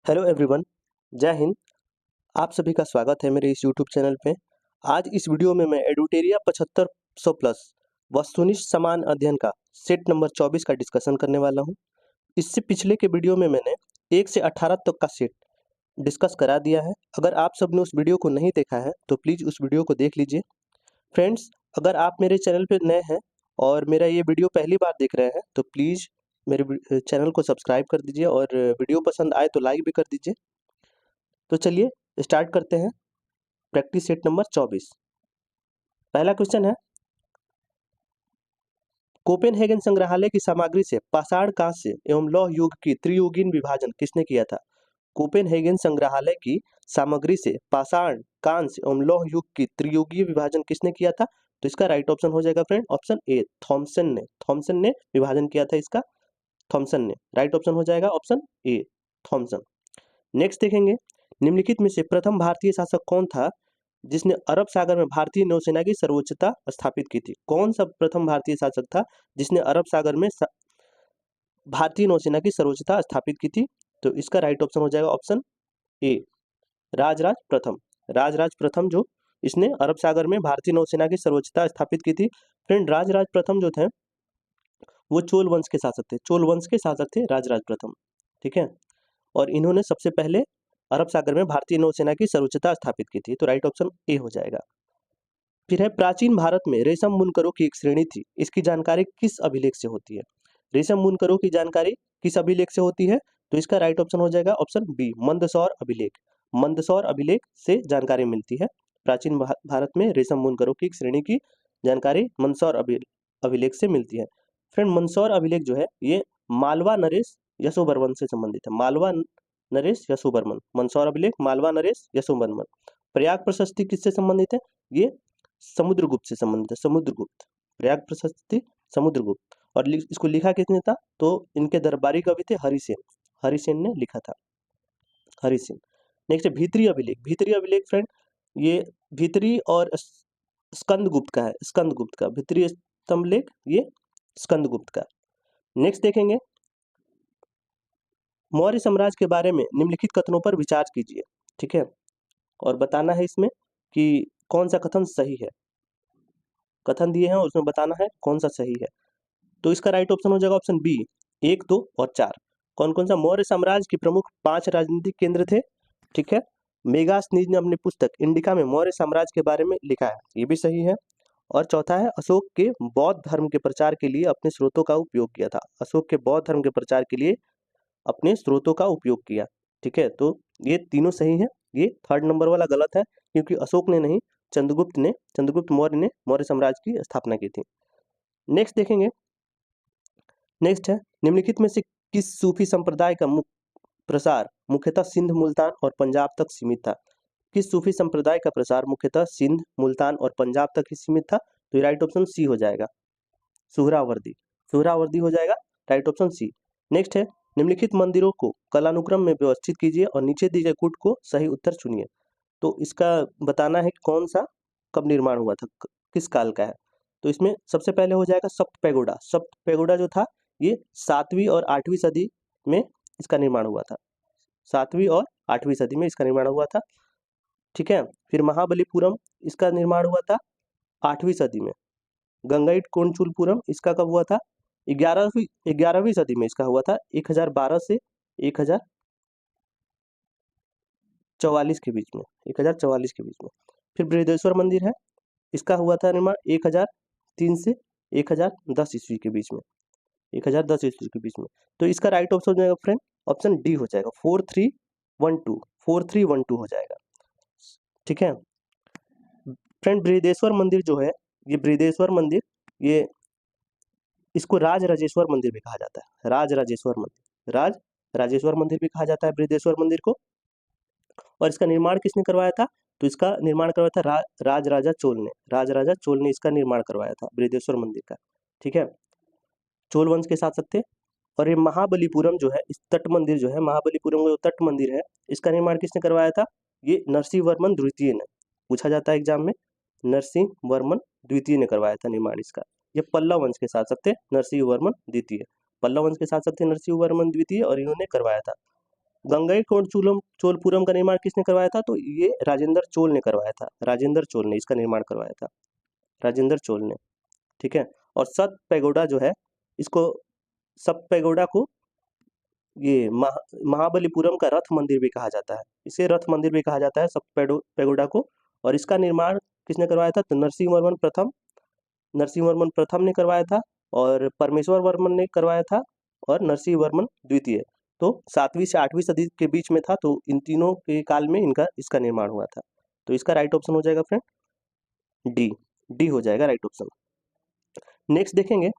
Hello everyone, जय हिंद। आप सभी का स्वागत है मेरे इस यूट्यूब चैनल पे। आज इस वीडियो में मैं एडुटेरिया 7500 प्लस वस्तुनिष्ठ समान अध्ययन का सेट नंबर 24 का डिस्कशन करने वाला हूं। इससे पिछले के वीडियो में मैंने 1 से 18 तक का सेट डिस्कस करा दिया है। अगर आप सबने उस वीडियो को नहीं देखा है तो प्लीज़ उस वीडियो को देख लीजिए। फ्रेंड्स, अगर आप मेरे चैनल पर नए हैं और मेरा ये वीडियो पहली बार देख रहे हैं तो प्लीज़ मेरे चैनल को सब्सक्राइब कर दीजिए और वीडियो पसंद आए तो लाइक भी कर दीजिए। तो चलिए स्टार्ट करते हैं। Practice set number 24। पहला क्वेश्चन है, कोपेनहेगन संग्रहालय की सामग्री से पाषाण कांस्य एवं लौह युग की त्रियुगीन विभाजन किसने किया था? कोपेनहेगन संग्रहालय की सामग्री से पाषाण कांस्य एवं लौह युग की त्रियुगीय विभाजन किसने किया था? तो इसका राइट ऑप्शन हो जाएगा फ्रेंड ऑप्शन ए, थॉमसन ने विभाजन किया था इसका। थॉमसन ने राइट ऑप्शन हो जाएगा ऑप्शन ए, थॉमसन। नेक्स्ट देखेंगे, निम्नलिखित में से प्रथम भारतीय शासक कौन था जिसने अरब सागर में भारतीय नौसेना की सर्वोच्चता स्थापित की थी? कौन सा प्रथम भारतीय शासक था जिसने अरब सागर में भारतीय नौसेना की सर्वोच्चता स्थापित की थी? तो इसका राइट ऑप्शन हो जाएगा ऑप्शन ए, राजराज प्रथम। राजराज प्रथम जो इसने अरब सागर में भारतीय नौसेना की सर्वोच्चता स्थापित की थी। फ्रेंड, राजराज प्रथम जो थे वो चोल वंश के शासक थे। चोल वंश के शासक थे राजराज प्रथम, ठीक है। और इन्होंने सबसे पहले अरब सागर में भारतीय नौसेना की सर्वोच्चता स्थापित की थी। तो राइट ऑप्शन ए हो जाएगा। फिर है, प्राचीन भारत में रेशम बुनकरों की एक श्रेणी थी, इसकी जानकारी किस अभिलेख से होती है? रेशम बुनकरों की जानकारी किस अभिलेख से होती है? तो इसका राइट ऑप्शन हो जाएगा ऑप्शन बी, मंदसौर अभिलेख। मंदसौर अभिलेख से जानकारी मिलती है। प्राचीन भारत में रेशम बुनकरों की एक श्रेणी की जानकारी मंदसौर अभिलेख से मिलती है। फ्रेंड, मंदसौर अभिलेख जो है ये मालवा नरेश यशोवर्मन से संबंधित है। मालवा नरेश यशोवर्मन, मंदसौर अभिलेख मालवा नरेश यशोवर्मन। प्रयाग प्रशस्ति किससे संबंधित है? ये समुद्रगुप्त से संबंधित है। समुद्रगुप्त, प्रयाग प्रशस्ति समुद्रगुप्त। और इसको लिखा किसने था? तो इनके दरबारी कवि थे हरिसेन। हरिसेन ने लिखा था, हरिसेन। नेक्स्ट है भीतरी अभिलेख। भीतरी अभिलेख फ्रेंड ये भीतरी और स्कंदगुप्त का है। स्कंदगुप्त का भीतरी स्तंभलेख ये स्कंदगुप्त का। नेक्स्ट देखेंगे, मौर्य साम्राज्य के बारे में निम्नलिखित कथनों पर विचार कीजिए, ठीक है। और बताना है इसमें कि कौन सा कथन सही है। कथन दिए हैं और उसमें बताना है कौन सा सही है। तो इसका राइट ऑप्शन हो जाएगा ऑप्शन बी, 1, 2 और 4। कौन कौन सा? मौर्य साम्राज्य के प्रमुख 5 राजनीतिक केंद्र थे, ठीक है। मेगास्थनीज ने अपनी पुस्तक इंडिका में मौर्य साम्राज्य के बारे में लिखा है, ये भी सही है। और चौथा है, अशोक के बौद्ध धर्म के प्रचार के लिए अपने स्रोतों का उपयोग किया था। अशोक के बौद्ध धर्म के प्रचार के लिए अपने स्रोतों का उपयोग किया, ठीक है। तो ये तीनों सही है। ये थर्ड नंबर वाला गलत है क्योंकि अशोक ने नहीं, चंद्रगुप्त मौर्य ने मौर्य साम्राज्य की स्थापना की थी। नेक्स्ट देखेंगे, नेक्स्ट है, निम्नलिखित में से किस सूफी संप्रदाय का प्रसार मुख्यतः सिंध, मुल्तान और पंजाब तक सीमित था? किस सूफी संप्रदाय का प्रसार मुख्यतः सिंध, मुल्तान और पंजाब तक ही सीमित था? तो राइट ऑप्शन सी हो जाएगा, सुहरावर्दी। सुहरावर्दी हो जाएगा राइट ऑप्शन सी। नेक्स्ट है, निम्नलिखित मंदिरों को कालानुक्रम में व्यवस्थित कीजिए और नीचे दिए गए कूट को सही उत्तर चुनिए। तो इसका बताना है कि कौन सा कब निर्माण हुआ था, किस काल का है। तो इसमें सबसे पहले हो जाएगा सप्त पैगोडा। सप्त पैगोडा जो था ये 7वीं और 8वीं सदी में इसका निर्माण हुआ था। 7वीं और 8वीं सदी में इसका निर्माण हुआ था, ठीक है। फिर महाबलीपुरम, इसका निर्माण हुआ था 8वीं सदी में। गंगईट कोंचुलपुरम, इसका कब हुआ था? 11वीं सदी में इसका हुआ था, 1012 से 1044 के बीच में, 1044 के बीच में। फिर बृहदेश्वर मंदिर है, इसका हुआ था निर्माण 1003 से 1010 ईस्वी के बीच में, 1010 ईस्वी के बीच में। तो इसका राइट ऑप्शन हो जाएगा फ्रेंड ऑप्शन डी हो जाएगा, 4312 हो जाएगा, ठीक है। फ्रेंड, बृहदेश्वर मंदिर जो है, ये बृहदेश्वर मंदिर, ये इसको राज राजेश्वर मंदिर भी कहा जाता है। राज राजेश्वर मंदिर भी कहा जाता है बृहदेश्वर मंदिर को। और इसका निर्माण किसने करवाया था? तो इसका निर्माण करवाया था राज राजा चोल ने इसका निर्माण करवाया था बृहदेश्वर मंदिर का, ठीक है। चोल वंश के शासक थे। और ये महाबलीपुरम जो है, इस तट मंदिर जो है, महाबलीपुरम का जो तट मंदिर है, इसका निर्माण किसने करवाया था? ये नरसिंह वर्मन द्वितीय ने, पूछा जाता है एग्जाम में, नरसिंह वर्मन द्वितीय ने करवाया था निर्माण इसका। ये पल्लव वंश के शासक थे, नरसिंह वर्मन द्वितीय। पल्लव वंश के शासक थे नरसिंह वर्मन द्वितीय और इन्होंने करवाया था। गंगईकोंड चोलपुरम का निर्माण किसने करवाया था? तो ये राजेंद्र चोल ने करवाया था, राजेंद्र चोल ने इसका निर्माण करवाया था, राजेंद्र चोल ने। ठीक है। और सत पैगोडा जो है, इसको सत पैगोडा को ये महाबलीपुरम का रथ मंदिर भी कहा जाता है, इसे रथ मंदिर भी कहा जाता है सत पैगोडा को। और इसका निर्माण किसने करवाया था? तो नरसिंह वर्मन प्रथम ने करवाया था, और परमेश्वर वर्मन ने करवाया था, और नरसिंह वर्मन द्वितीय। तो 7वीं से 8वीं सदी के बीच में था, तो इन तीनों के काल में इसका निर्माण हुआ था। तो इसका राइट ऑप्शन हो जाएगा फ्रेंड डी हो जाएगा राइट ऑप्शन। नेक्स्ट देखेंगे,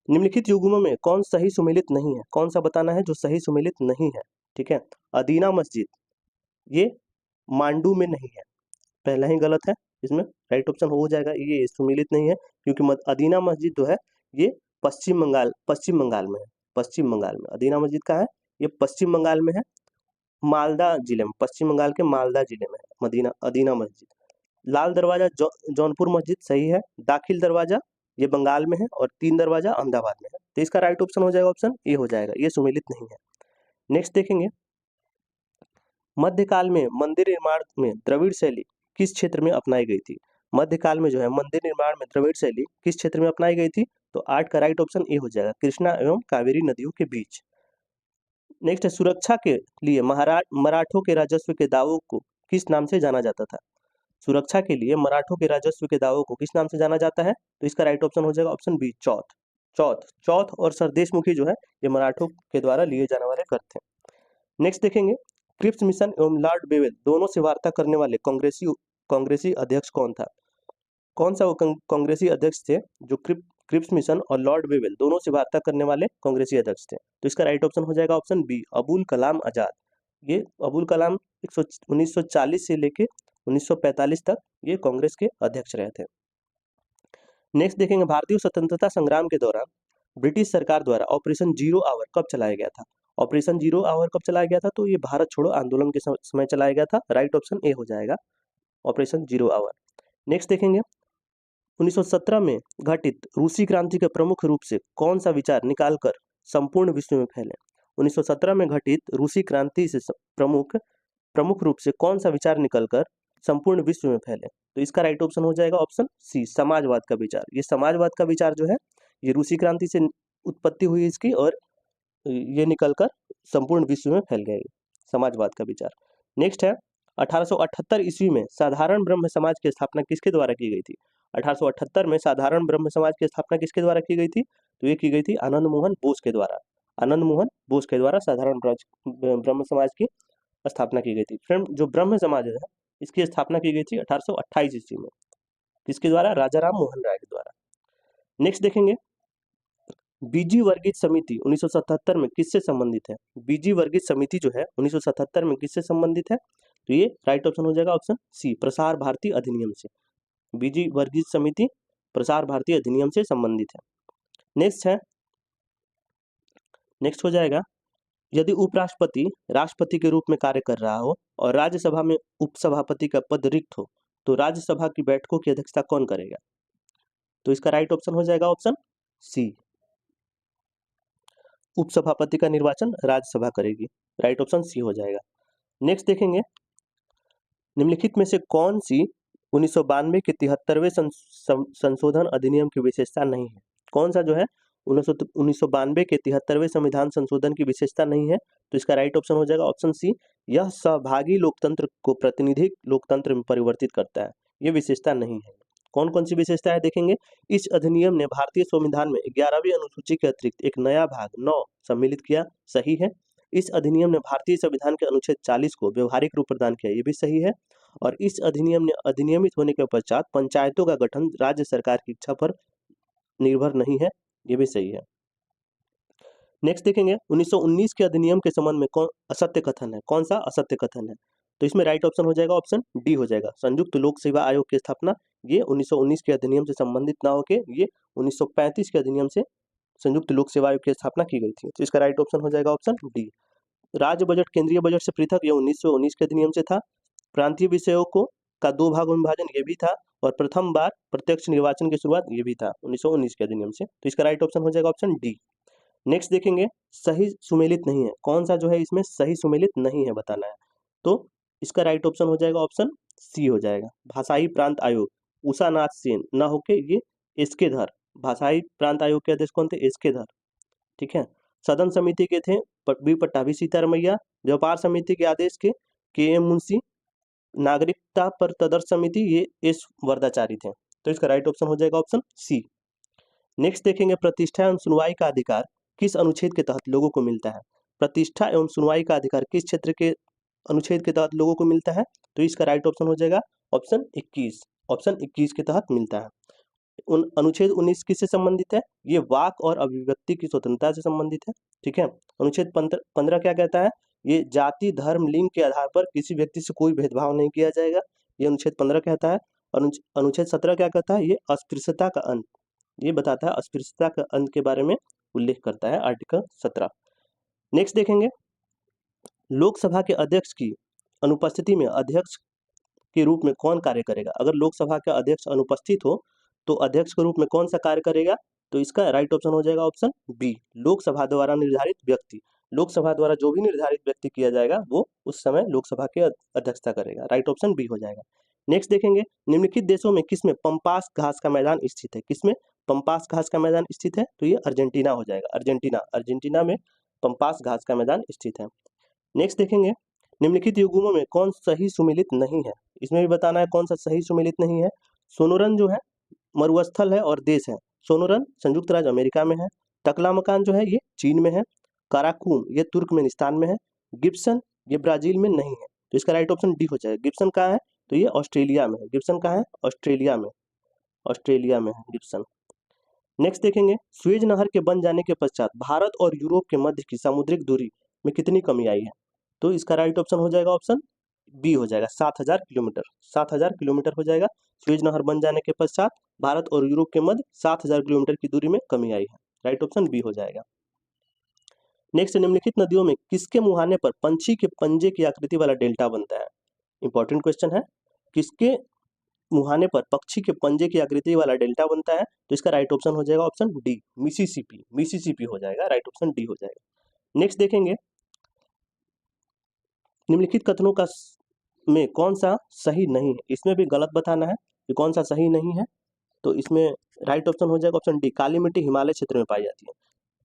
निम्नलिखित युग्मों में कौन सही सुमेलित नहीं है? कौन सा बताना है जो सही सुमेलित नहीं है? ठीक है। अदीना मस्जिद ये मांडू में नहीं है, पहला ही गलत है, इसमें राइट ऑप्शन हो जाएगा ये सुमेलित नहीं है, क्योंकि अदीना मस्जिद जो है ये पश्चिम बंगाल में है, पश्चिम बंगाल में। अदीना मस्जिद का है, ये पश्चिम बंगाल में है, मालदा जिले में, पश्चिम बंगाल के मालदा जिले में है अदीना मस्जिद। लाल दरवाजा जौनपुर मस्जिद सही है। दाखिल दरवाजा ये बंगाल में है, और 3 दरवाजा अहमदाबाद में है। तो इसका राइट ऑप्शन हो जाएगा ऑप्शन ए हो जाएगा, ये सुमेलित नहीं है। नेक्स्ट देखेंगे, मध्यकाल में मंदिर निर्माण में द्रविड़ शैली किस क्षेत्र में अपनाई गई थी? मध्यकाल में जो है मंदिर निर्माण में द्रविड़ शैली किस क्षेत्र में अपनाई गई थी? तो 8 का राइट ऑप्शन ए हो जाएगा, कृष्णा एवं कावेरी नदियों के बीच। नेक्स्ट है, सुरक्षा के लिए मराठों के राजस्व के दावों को किस नाम से जाना जाता था? सुरक्षा के लिए मराठों के राजस्व के दावों को किस नाम से जाना जाता है? तो इसका राइट ऑप्शन हो जाएगा ऑप्शन बी, चौथ और सरदेशमुखी जो है ये मराठों के द्वारा लिए जाने वाले कर थे। नेक्स्ट देखेंगे, क्रिप्स मिशन एवं लॉर्ड बेवेल दोनों से वार्ता करने वाले कांग्रेसी अध्यक्ष कौन था? कौन सा वो कांग्रेसी अध्यक्ष थे जो क्रिप्स मिशन और लॉर्ड बेवेल दोनों से वार्ता करने वाले कांग्रेसी अध्यक्ष थे? तो इसका राइट ऑप्शन हो जाएगा ऑप्शन बी, अबुल कलाम आजाद। ये अबुल कलाम 1940 से लेके 1945 तक ये कांग्रेस के अध्यक्ष रहे थे। नेक्स्ट देखेंगे, भारतीय स्वतंत्रता संग्राम के दौरान ब्रिटिश सरकार द्वारा ऑपरेशन जीरो आवर कब चलाया गया था? ऑपरेशन जीरो आवर कब चलाया गया था? तो ये भारत छोड़ो आंदोलन के समय चलाया गया था, राइट ऑप्शन ए हो जाएगा ऑपरेशन जीरो आवर। नेक्स्ट देखेंगे, 1917 में घटित रूसी क्रांति के प्रमुख रूप से कौन सा विचार निकालकर संपूर्ण विश्व में फैले? 1917 में घटित रूसी क्रांति से प्रमुख रूप से कौन सा विचार निकलकर संपूर्ण विश्व में फैले? तो इसका राइट ऑप्शन हो जाएगा ऑप्शन सी, समाजवाद का विचार। ये समाजवाद का विचार जो है ये रूसी क्रांति से उत्पत्ति हुई इसकी, और ये निकलकर संपूर्ण विश्व में फैल गया समाजवाद का विचार। नेक्स्ट है, 1878 ईस्वी में साधारण ब्रह्म समाज की स्थापना किसके द्वारा की गई थी? 1878 में साधारण ब्रह्म समाज की स्थापना किसके द्वारा की गई थी? तो ये की गई थी आनंद मोहन बोस के द्वारा। आनंद मोहन बोस के द्वारा साधारण ब्रह्म समाज की स्थापना की गई थी। फ्रेंड, जो ब्रह्म समाज है इसकी स्थापना की गई थी 1828 ईस्वी में, किसके द्वारा? राजा राम मोहन राय के द्वारा। नेक्स्ट देखेंगे, बीजी वर्गीय समिति 1977 में किससे संबंधित है? बीजी वर्गीय समिति जो है 1977 में किससे संबंधित है? तो ये राइट ऑप्शन हो जाएगा ऑप्शन सी, प्रसार भारती अधिनियम से। बीजी वर्गीय समिति प्रसार भारती अधिनियम से संबंधित है। नेक्स्ट हो जाएगा, यदि उपराष्ट्रपति राष्ट्रपति के रूप में कार्य कर रहा हो और राज्यसभा में उपसभापति का पद रिक्त हो तो राज्यसभा की बैठकों की अध्यक्षता कौन करेगा? तो इसका राइट ऑप्शन हो जाएगा ऑप्शन सी, उपसभापति का निर्वाचन राज्यसभा करेगी, राइट ऑप्शन सी हो जाएगा। नेक्स्ट देखेंगे, निम्नलिखित में से कौन सी 1992 के 73वें संशोधन अधिनियम की विशेषता नहीं है? कौन सा जो है 1992 के 73वें संविधान संशोधन की विशेषता नहीं है? तो इसका राइट ऑप्शन हो जाएगा ऑप्शन सी, यह सहभागी लोकतंत्र को प्रातिनिधिक लोकतंत्र में परिवर्तित करता है, ये विशेषता नहीं है। कौन कौन सी विशेषता है देखेंगे, इस अधिनियम ने भारतीय संविधान में 11वीं अनुसूची के अतिरिक्त एक नया भाग 9 सम्मिलित किया, सही है। इस अधिनियम ने भारतीय संविधान के अनुच्छेद 40 को व्यवहारिक रूप प्रदान किया, ये भी सही है। और इस अधिनियम ने अधिनियमित होने के पश्चात पंचायतों का गठन राज्य सरकार की इच्छा पर निर्भर नहीं है, ये भी सही है। नेक्स्ट देखेंगे, 1919 के अधिनियम के संबंध में कौन असत्य कथन है? कौन सा असत्य कथन है? तो इसमें राइट ऑप्शन हो जाएगा ऑप्शन डी हो जाएगा, संयुक्त लोक सेवा आयोग की स्थापना ये 1919 के अधिनियम से संबंधित ना होकर ये 1935 के अधिनियम से संयुक्त लोक सेवा आयोग की स्थापना की गई थी। तो इसका राइट ऑप्शन हो जाएगा ऑप्शन डी। राज्य बजट केंद्रीय बजट से पृथक ये 1919 के अधिनियम से था। प्रांतीय विषयों को का 2 भागों में विभाजन ये भी था, और प्रथम बार प्रत्यक्ष निर्वाचन की शुरुआत ये भी था 1919 के अधिनियम से। तो इसका राइट ऑप्शन हो जाएगा ऑप्शन डी। नेक्स्ट देखेंगे सही सुमेलित नहीं है, कौन सा जो है इसमें सही सुमेलित नहीं है बताना है। तो इसका राइट ऑप्शन हो जाएगा ऑप्शन सी हो जाएगा, भाषाई प्रांत आयोग उषा नाथ सेन न होके ये एसके धर, भाषाई प्रांत आयोग के अध्यक्ष कौन थे, एसके धर। ठीक है, सदन समिति के थे बी पट्टाभी सीतारमैया, व्यापार समिति के आदेश के एम मुंशी, नागरिकता पर तदर्श समिति ये एस वरदाचारी थे। तो इसका राइट ऑप्शन हो जाएगा ऑप्शन सी। नेक्स्ट देखेंगे प्रतिष्ठा एवं सुनवाई का अधिकार किस अनुच्छेद के तहत लोगों को मिलता है। प्रतिष्ठा एवं सुनवाई का अधिकार किस क्षेत्र के अनुच्छेद के तहत लोगों को मिलता है, तो इसका राइट ऑप्शन हो जाएगा ऑप्शन 21, ऑप्शन 21 के तहत मिलता है। अनुच्छेद 19 किससे संबंधित है, ये वाक और अभिव्यक्ति की स्वतंत्रता से संबंधित है। ठीक है, अनुच्छेद 15 क्या कहता है, ये जाति धर्म लिंग के आधार पर किसी व्यक्ति से कोई भेदभाव नहीं किया जाएगा, ये अनुच्छेद 15 कहता है। और अनुच्छेद 17 क्या कहता है, ये अस्पृश्यता का अंत, ये बताता है अस्पृश्यता के अंत के बारे में उल्लेख करता है आर्टिकल 17। नेक्स्ट देखेंगे लोकसभा के अध्यक्ष की अनुपस्थिति में अध्यक्ष के रूप में कौन कार्य करेगा। अगर लोकसभा का अध्यक्ष अनुपस्थित हो तो अध्यक्ष के रूप में कौन सा कार्य करेगा, तो इसका राइट ऑप्शन हो जाएगा ऑप्शन बी, लोकसभा द्वारा निर्धारित व्यक्ति। लोकसभा द्वारा जो भी निर्धारित व्यक्ति किया जाएगा वो उस समय लोकसभा के अध्यक्षता करेगा, राइट ऑप्शन बी हो जाएगा। नेक्स्ट देखेंगे निम्नलिखित देशों में किसमें पंपास घास का मैदान स्थित है, किसमें पंपास घास का मैदान स्थित है, तो ये अर्जेंटीना हो जाएगा, अर्जेंटीना, अर्जेंटीना में पंपास घास का मैदान स्थित है। नेक्स्ट देखेंगे निम्नलिखित युग्मों में कौन सही सुमेलित नहीं है, इसमें भी बताना है कौन सा सही सुमेलित नहीं है। सोनोरन जो है मरुस्थल है और देश है, सोनोरन संयुक्त राज्य अमेरिका में है, टकलामकान जो है ये चीन में है, काराकूम ये तुर्कमेनिस्तान में है, गिब्सन ये ब्राजील में नहीं है, तो इसका राइट ऑप्शन डी हो जाएगा। गिब्सन कहाँ है, तो ये ऑस्ट्रेलिया में है, गिब्सन कहाँ है, ऑस्ट्रेलिया में, ऑस्ट्रेलिया में है गिब्सन। नेक्स्ट देखेंगे स्वेज नहर के बन जाने के पश्चात भारत और यूरोप के मध्य की सामुद्रिक दूरी में कितनी कमी आई है, तो इसका राइट ऑप्शन हो जाएगा ऑप्शन बी हो जाएगा, 7000 किलोमीटर, 7000 किलोमीटर हो जाएगा। स्वेज नहर बन जाने के पश्चात भारत और यूरोप के मध्य 7000 किलोमीटर की दूरी में कमी आई है, राइट ऑप्शन बी हो जाएगा। नेक्स्ट निम्नलिखित नदियों में किसके मुहाने पर पंछी के पंजे की आकृति वाला डेल्टा बनता है, इंपॉर्टेंट क्वेश्चन है, किसके मुहाने पर पक्षी के पंजे की आकृति वाला डेल्टा बनता है, तो इसका राइट ऑप्शन हो जाएगा ऑप्शन डी, मिसिसिपी, मिसिसिपी हो जाएगा, राइट ऑप्शन डी हो जाएगा। नेक्स्ट देखेंगे निम्नलिखित कथनों का में कौन सा सही नहीं है, इसमें भी गलत बताना है कि कौन सा सही नहीं है, तो इसमें राइट ऑप्शन हो जाएगा ऑप्शन डी, काली मिट्टी हिमालय क्षेत्र में पाई जाती है।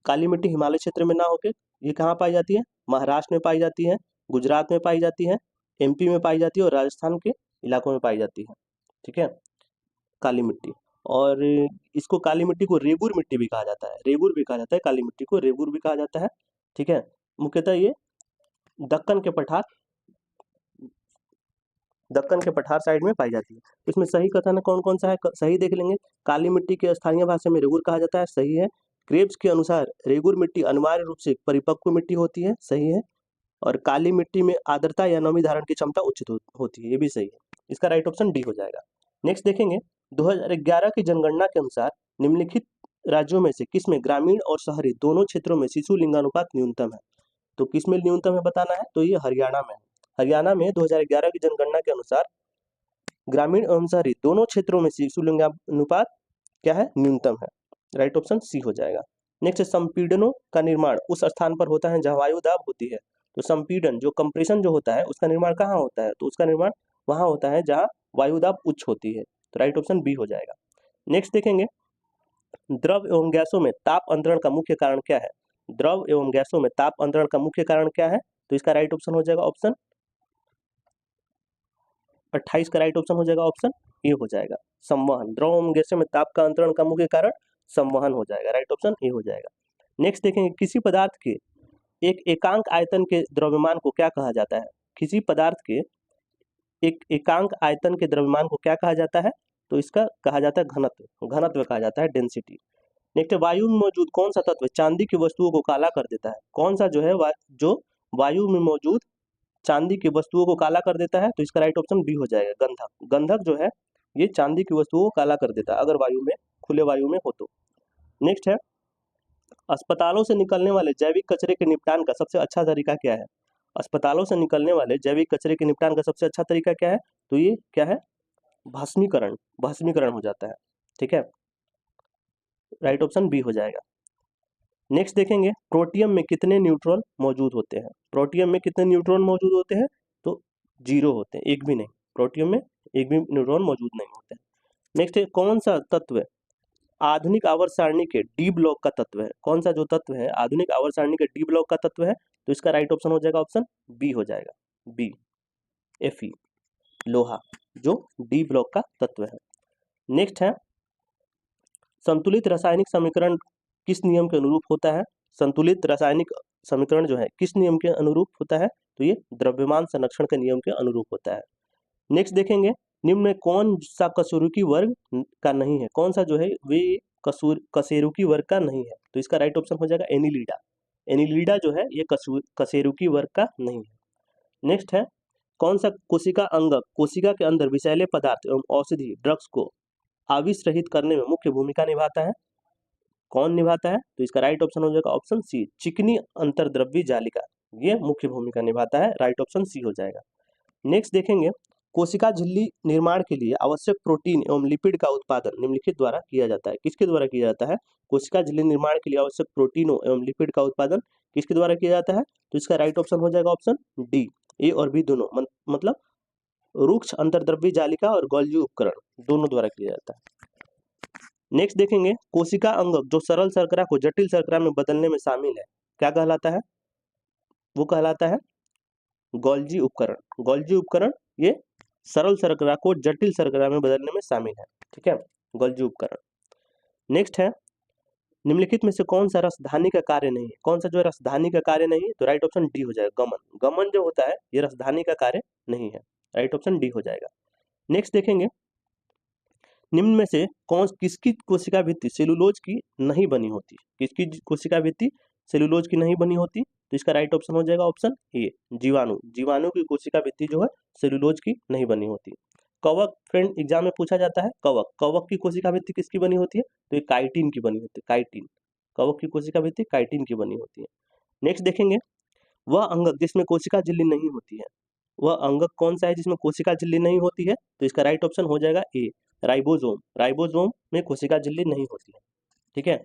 काली मिट्टी हिमालय क्षेत्र में ना होकर ये कहाँ पाई जाती है, महाराष्ट्र में पाई जाती है, गुजरात में पाई जाती है, एमपी में पाई जाती है और राजस्थान के इलाकों में पाई जाती है। ठीक है, काली मिट्टी, और इसको काली मिट्टी को रेगुर मिट्टी भी कहा जाता है, रेगुर भी कहा जाता है, काली मिट्टी को रेगुर भी कहा जाता है। ठीक है, मुख्यतः ये दक्कन के पठार साइड में पाई जाती है। इसमें सही कथन कौन कौन सा है, सही देख लेंगे। काली मिट्टी के स्थानीय भाषा में रेगुर कहा जाता है, सही है। क्रेब्स के अनुसार रेगुर मिट्टी अनिवार्य रूप से परिपक्व मिट्टी होती है, सही है। और काली मिट्टी में आर्द्रता या नमी धारण की क्षमता उच्च होती है, ये भी सही है, इसका राइट ऑप्शन डी हो जाएगा। नेक्स्ट देखेंगे 2011 की जनगणना के अनुसार निम्नलिखित राज्यों में से किसमें ग्रामीण और शहरी दोनों क्षेत्रों में शिशु लिंगानुपात न्यूनतम है, तो किसमें न्यूनतम है बताना है, तो ये हरियाणा में है। हरियाणा में 2011 की जनगणना के अनुसार ग्रामीण एवं शहरी दोनों क्षेत्रों में शिशु लिंगानुपात क्या है, न्यूनतम है, राइट ऑप्शन सी हो जाएगा। नेक्स्ट संपीड़नों का निर्माण उस स्थान पर होता है जहाँ वायु दाब होती है, तो संपीड़न जो कंप्रेशन जो होता है उसका निर्माण कहाँ होता है, तो उसका निर्माण वहाँ होता है जहाँ वायु दाब उच्च होती है, तो राइट ऑप्शन बी हो जाएगा। नेक्स्ट देखेंगे द्रव एवं गैसों में ताप अंतरण का मुख्य कारण क्या है, द्रव एवं गैसों में ताप अंतरण का मुख्य कारण क्या है, तो इसका राइट ऑप्शन हो जाएगा ऑप्शन 28 का राइट ऑप्शन हो जाएगा ऑप्शन ए हो जाएगा, संवहन। द्रव एवं गैसों में ताप का अंतरण का मुख्य कारण संवहन हो जाएगा, राइट ऑप्शन ए हो जाएगा। नेक्स्ट देखेंगे किसी पदार्थ के एक एकांक आयतन के द्रव्यमान को क्या कहा जाता है, किसी पदार्थ के एक एकांक आयतन के द्रव्यमान को क्या कहा जाता है, तो इसका कहा जाता है घनत्व, घनत्व कहा जाता है डेंसिटी। नेक्स्ट वायु में मौजूद कौन सा तत्व चांदी की वस्तुओं को काला कर देता है, कौन सा जो है जो वायु में मौजूद चांदी की वस्तुओं को काला कर देता है, तो इसका राइट ऑप्शन बी हो जाएगा, गंधक। गंधक जो है ये चांदी की वस्तुओं को काला कर देता है अगर वायु में, खुले वायु में हो तो। नेक्स्ट है अस्पतालों से निकलने वाले जैविक कचरे के निपटान का सबसे अच्छा तरीका क्या है, अस्पतालों से निकलने वाले जैविक कचरे के निपटान का सबसे अच्छा तरीका क्या है, तो ये क्या है, भस्मीकरण, भस्मीकरण हो जाता है। ठीक है, राइट ऑप्शन बी हो जाएगा। नेक्स्ट देखेंगे प्रोटियम में कितने न्यूट्रॉन मौजूद होते हैं। प्रोटियम में कितने न्यूट्रॉन मौजूद होते हैं, तो 0 होते हैं, एक भी नहीं। प्रोटियम में एक भी न्यूट्रॉन मौजूद नहीं होते हैं। नेक्स्ट है कौन सा तत्व आधुनिक आवर्त सारणी के डी ब्लॉक का तत्व है। कौन सा जो तत्व है आधुनिक आवर्त सारणी के डी ब्लॉक का तत्व है, तो इसका राइट ऑप्शन हो जाएगा ऑप्शन बी हो जाएगा, बी Fe, लोहा जो डी ब्लॉक का तत्व है। नेक्स्ट है संतुलित रासायनिक समीकरण किस नियम के अनुरूप होता है। संतुलित रासायनिक समीकरण जो है किस नियम के अनुरूप होता है, तो ये द्रव्यमान संरक्षण के नियम के अनुरूप होता है। नेक्स्ट देखेंगे निम्न में कौन सा कशेरुकी वर्ग का नहीं है। कौन सा जो है वे कशेरुकी वर्ग का नहीं है, तो इसका राइट ऑप्शन हो जाएगा एनिलीडा। एनिलीडा जो है ये कशेरुकी वर्ग का नहीं है। नेक्स्ट है कौन सा कोशिका अंगक कोशिका के अंदर विषैले पदार्थ एवं औषधि ड्रग्स को आविष रहित करने में मुख्य भूमिका निभाता है। कौन निभाता है, तो इसका राइट ऑप्शन हो जाएगा ऑप्शन सी, चिकनी अंतर्द्रव्यी जालिका, ये मुख्य भूमिका निभाता है, राइट ऑप्शन सी हो जाएगा। नेक्स्ट देखेंगे कोशिका झिल्ली निर्माण के लिए आवश्यक प्रोटीन एवं लिपिड का उत्पादन निम्नलिखित द्वारा किया जाता है। किसके द्वारा किया जाता है, कोशिका झिल्ली निर्माण के लिए आवश्यक प्रोटीनों एवं लिपिड का उत्पादन किसके द्वारा किया जाता है, तो इसका राइट ऑप्शन हो जाएगा ऑप्शन डी, ए और बी दोनों, मतलब रुक्ष अंतर्द्रव्यी जालिका और गोल्जी उपकरण दोनों द्वारा किया जाता है। नेक्स्ट देखेंगे कोशिका अंगक जो सरल शर्करा को जटिल शर्करा में बदलने में शामिल है, क्या कहलाता है, वो कहलाता है गोल्जी उपकरण। गोल्जी उपकरण ये सरल शर्करा को जटिल शर्करा में बदलने में शामिल है, ठीक है, गोल्जी उपकरण। नेक्स्ट है निम्नलिखित में से कौन सा रसधानी का कार्य नहीं है। कौन सा जो रसधानी का कार्य नहीं है, तो राइट ऑप्शन डी हो जाएगा, गमन। गमन जो होता है ये रसधानी का कार्य नहीं है, राइट ऑप्शन डी हो जाएगा। नेक्स्ट देखेंगे निम्न में से किसकी कोशिका भित्ति सेलुलोज की नहीं बनी होती। किसकी कोशिका भित्ति सेलुलोज की नहीं बनी होती, तो इसका राइट ऑप्शन हो जाएगा ऑप्शन ए, जीवाणु। जीवाणु की कोशिका भित्ति जो है सेलुलोज की नहीं बनी होती। कवक, फ्रेंड एग्जाम में पूछा जाता है, कवक, कवक की कोशिका भित्ति किसकी बनी होती है, तो ये काइटिन की बनी होती है, काइटिन। कवक की कोशिका भित्ति काइटिन की बनी होती है। नेक्स्ट देखेंगे वह अंगक जिसमें कोशिका झिल्ली नहीं होती है। वह अंगक कौन सा है जिसमें कोशिका झिल्ली नहीं होती है, तो इसका राइट ऑप्शन हो जाएगा ए, राइबोसोम। राइबोसोम में कोशिका झिल्ली नहीं होती है, ठीक है।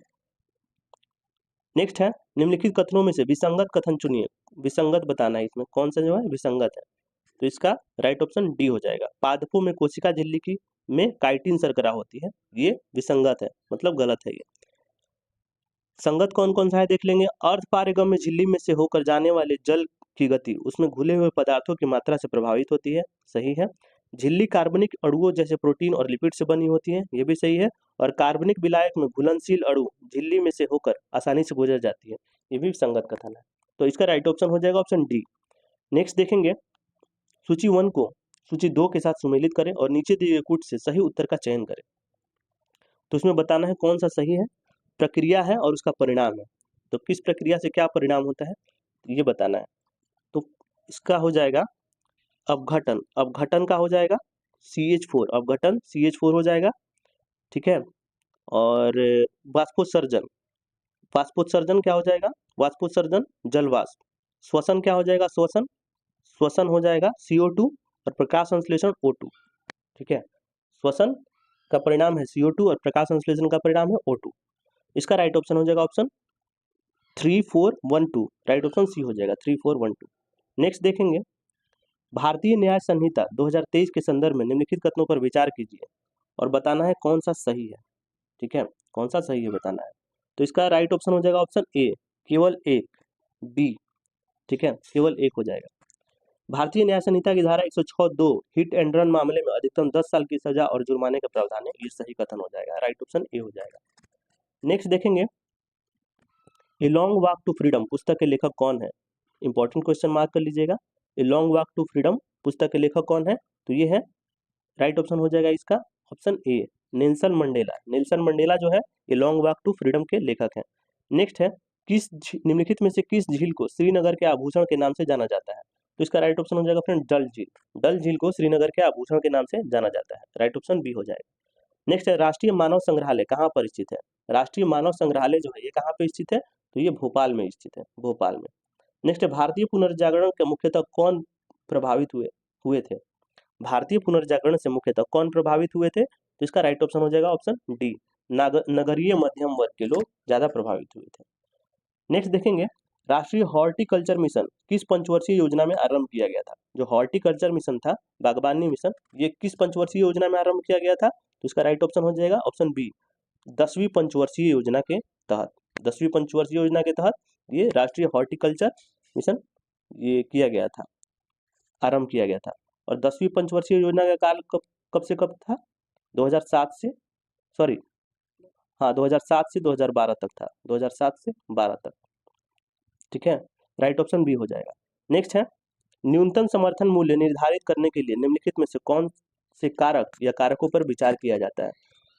नेक्स्ट है निम्नलिखित कथनों में से विसंगत कथन चुनिए। विसंगत बताना है, इसमें कौन सा जो है विसंगत है, तो इसका राइट ऑप्शन डी हो जाएगा। पादपों में कोशिका झिल्ली की में काइटिन शर्करा होती है, ये विसंगत है, मतलब गलत है ये। संगत कौन कौन सा है देख लेंगे। अर्ध पारगम्य झिल्ली में से होकर जाने वाले जल की गति उसमें घुले हुए पदार्थों की मात्रा से प्रभावित होती है, सही है। झिल्ली कार्बनिक अणुओं जैसे प्रोटीन और लिपिड से बनी होती है, ये भी सही है। और कार्बनिक विलायक में घुलनशील अणु झिल्ली में से होकर आसानी से गुजर जाती है, ये भी संगत कथन है, तो इसका राइट ऑप्शन हो जाएगा ऑप्शन डी। नेक्स्ट देखेंगे सूची 1 को सूची 2 के साथ सुमेलित करें और नीचे दिए गए कूट से सही उत्तर का चयन करें। तो उसमें बताना है कौन सा सही है, प्रक्रिया है और उसका परिणाम है, तो किस प्रक्रिया से क्या परिणाम होता है ये बताना है। तो इसका हो जाएगा अपघटन, अपघटन का हो जाएगा CH4, अपघटन CH4 हो जाएगा, ठीक है। और वाष्पोत्सर्जन, वाष्पोत्सर्जन क्या हो जाएगा, वाष्पोत्सर्जन जल वाष्प। श्वसन क्या हो जाएगा, श्वसन, श्वसन हो जाएगा CO2 और प्रकाश संश्लेषण O2, ठीक है। श्वसन का परिणाम है CO2 और प्रकाश संश्लेषण का परिणाम है O2। इसका राइट ऑप्शन हो जाएगा ऑप्शन 3412, राइट ऑप्शन सी हो जाएगा 3412। नेक्स्ट देखेंगे भारतीय न्याय संहिता 2023 के संदर्भ में निम्नलिखित कथनों पर विचार कीजिए और बताना है कौन सा सही है, ठीक है, कौन सा सही है बताना है। तो इसका राइट ऑप्शन हो जाएगा ऑप्शन ए, केवल एक, बी, ठीक है, केवल एक हो जाएगा। भारतीय न्याय संहिता की धारा 106(2) हिट एंड रन मामले में अधिकतम 10 साल की सजा और जुर्माने का प्रावधान है, ये सही कथन हो जाएगा, राइट ऑप्शन ए हो जाएगा। नेक्स्ट देखेंगे a long walk to freedom पुस्तक के लेखक कौन है। इंपॉर्टेंट क्वेश्चन मार्क कर लीजिएगा, a long walk to freedom पुस्तक के लेखक कौन है, तो ये है राइट ऑप्शन हो जाएगा इसका option A, Nelson Mandela. Nelson Mandela जो है a long walk to freedom के लेखक हैं। नेक्स्ट है किस निम्नलिखित में से किस झील को श्रीनगर के आभूषण के नाम से जाना जाता है, तो इसका राइट ऑप्शन हो जाएगा फ्रेंड डल झील। डल झील को श्रीनगर के आभूषण के नाम से जाना जाता है, राइट ऑप्शन बी हो जाएगा। नेक्स्ट है राष्ट्रीय मानव संग्रहालय कहाँ पर स्थित है। राष्ट्रीय मानव संग्रहालय जो है ये कहाँ पे स्थित है, तो ये भोपाल में स्थित है, भोपाल में। नेक्स्ट है भारतीय पुनर्जागरण के मुख्यतः कौन प्रभावित हुए थे। भारतीय पुनर्जागरण से मुख्यतः कौन प्रभावित हुए थे, तो इसका राइट ऑप्शन हो जाएगा ऑप्शन डी, नगरीय मध्यम वर्ग के लोग ज्यादा प्रभावित हुए थे। नेक्स्ट देखेंगे, राष्ट्रीय हॉर्टिकल्चर मिशन किस पंचवर्षीय योजना में आरंभ किया गया था। जो हॉर्टिकल्चर मिशन था, बागवानी मिशन, ये किस पंचवर्षीय योजना में आरंभ किया गया था, तो इसका राइट ऑप्शन हो जाएगा ऑप्शन बी, 10वीं पंचवर्षीय योजना के तहत। 10वीं पंचवर्षीय योजना के तहत ये राष्ट्रीय हॉर्टिकल्चर मिशन ये किया गया था, आरंभ किया गया था। और 10वीं पंचवर्षीय योजना का काल कब से कब था, 2007 से, सॉरी हाँ 2007 से 2012 तक था, 2007 से 12 तक, ठीक है, राइट ऑप्शन बी हो जाएगा। नेक्स्ट है, न्यूनतम समर्थन मूल्य निर्धारित करने के लिए निम्नलिखित में से कौन से कारक या कारकों पर विचार किया जाता है।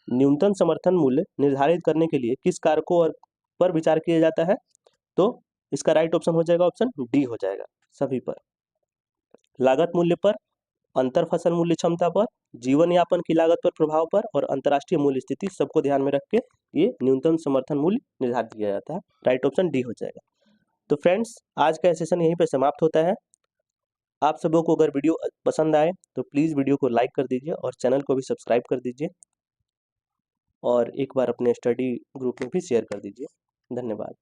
न्यूनतम समर्थन मूल्य निर्धारित करने के लिए किस कारकों पर विचार किया जाता है, तो इसका राइट ऑप्शन हो जाएगा ऑप्शन डी हो जाएगा, सभी पर। लागत मूल्य पर, अंतर फसल मूल्य क्षमता पर, जीवन यापन की लागत पर प्रभाव पर और अंतर्राष्ट्रीय मूल्य स्थिति, सबको ध्यान में रख के ये न्यूनतम समर्थन मूल्य निर्धारित किया जाता है, राइट ऑप्शन डी हो जाएगा। तो फ्रेंड्स, आज का सेशन यहीं पे समाप्त होता है। आप सबों को अगर वीडियो पसंद आए तो प्लीज़ वीडियो को लाइक कर दीजिए और चैनल को भी सब्सक्राइब कर दीजिए और एक बार अपने स्टडी ग्रुप में भी शेयर कर दीजिए। धन्यवाद।